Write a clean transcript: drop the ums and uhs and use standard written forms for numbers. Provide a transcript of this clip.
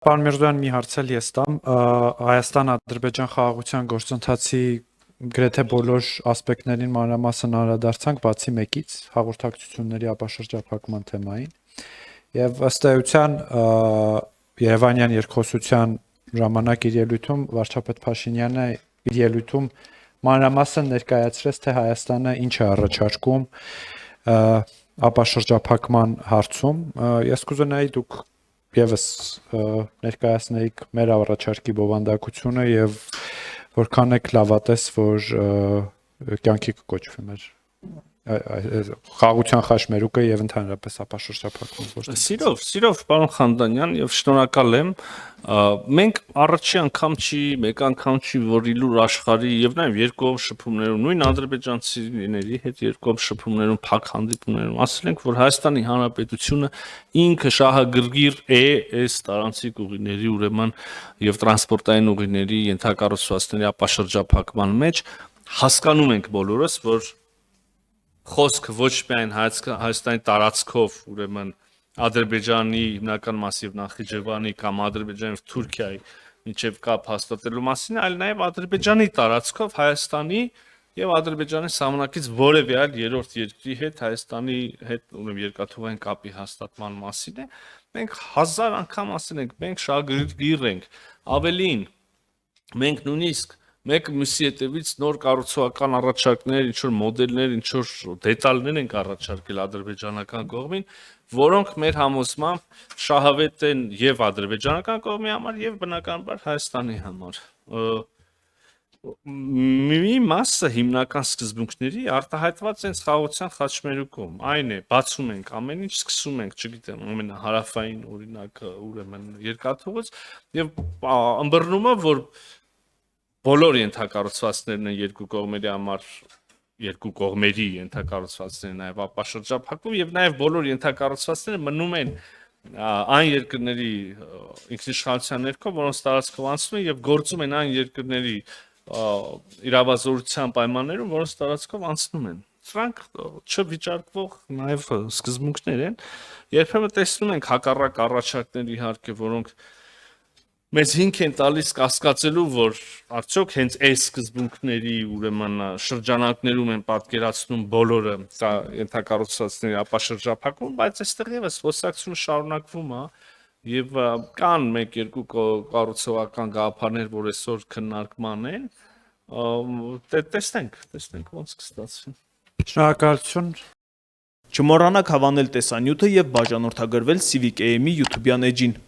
Պարոն Միրզոյան, մի հարց էլ ես տամ, Հայաստան-Ադրբեջան խաղաղության գործընթացի գրեթե բոլոր ասպեկտներին մանրամասն անդրադարձանք, բացի մեկից, հաղորդակցությունների ապաշրջափակման թեմային, եւ ըստ էության Երևանյան երկխոսության ժամանակ իր ելույթում վարչապետ Փաշինյանը իր ելույթում մանրամասն ներկայացրեց, թե Հայաստանը ինչ է առաջարկում ապաշրջափակման հարցում, ես կուզենայի դուք Եվս ներկայացնեիք մեր առաջարկի բովանդակությունը եւ որքան եք լավատես, որ կյանքի կկոչվի մեր խաղաղության խաչմերուկը եւ ընդհանրապես ապաշրջափակումը։ Սիրով, պարոն Խանդանյան, եւ շնորհակալ եմ։ Մենք առաջի անգամ չի, մեկ անգամ չի, որ իլուր աշխարհի եւ նաեւ երկկողմ շփումներում, նույն ադրբեջանցիների հետ երկկողմ շփումներում, փակ հանդիպումներում ասել ենք, որ Հայաստանի Հանրապետությունը ինքը շահագրգիռ է այս տարանցիկ ուղիների, ուրեմն եւ տրանսպորտային ուղիների ենթակառուցվածքների ապաշրջափակման մեջ հասկանում ենք բոլորս, որ խոսքը ոչ միայն Հայաստանի տարածքով, ուրեմն Ադրբեջանի հիմնական մասիվ Նախիջևանի կամ Ադրբեջանի եւ Թուրքիայի միջև կապ հաստատելու մասին, այլ նաեւ Ադրբեջանի տարածքով Հայաստանի եւ Ադրբեջանի սահմանակից որևէ այլ երրորդ երկրի հետ Հայաստանի հետ ուրեմն երկաթուղային կապի հաստատման մասին է։ Մենք 1000 անգամ ասել ենք, մենք շահագրգիռ ենք, ավելին, մենք նույնիսկ մեկ մյուսի հետևից նոր կառուցողական առաջարկներ, ինչ-որ մոդելներ, ինչ-որ դետալներ ենք առաջարկել ադրբեջանական կողմին, որոնք մեր համոզմամբ շահավետ են եւ ադրբեջանական կողմի համար եւ բնականաբար Հայաստանի համար։ Մի մասը հիմնական սկզբունքների արտահայտված են խաղաղության խաչմերուկում, այն է, բացում ենք ամեն ինչ, սկսում ենք, չգիտեմ, ամենահարավային օրինակը, ուրեմն երկաթուղից եւ ըմբռնումը, որ բոլոր ենթակառուցվածքներն են երկու կողմերի համար երկու կողմերի ենթակառուցվածքները նաև ապաշրջափակվում եւ նաև բոլոր ենթակառուցվածքները մնում են այն երկրների ինքնիշխանության ներքո, որոնց տարածքով անցնում են եւ գործում են այն երկրների իրավազորության պայմաններում, որոնց տարածքով անցնում են։ Սրանք չվիճարկվող նաև սկզբունքներ են։ Երբեմն տեսնում ենք հակառակ առաջարկներ իհարկե, որոնք մեզ հիմք են տալիս կասկածելու, որ արդյոք հենց այս սկզբունքների ուրեմն շրջանակներում են պատկերացնում բոլորը սա ենթակառուցվածքների ապաշրջափակում, բայց այստեղ եւս խոսակցությունը շարունակվում է եւ կան մեկ-երկու կառուցողական գաղափարներ, որ այսօր քննարկման են, տեսնենք ոնց կստացվի։ Շնորհակալություն։ Չմոռանաք հավանել տեսանյութը եւ բաժանորդագրվել Civic AM-ի YouTube-յան էջին։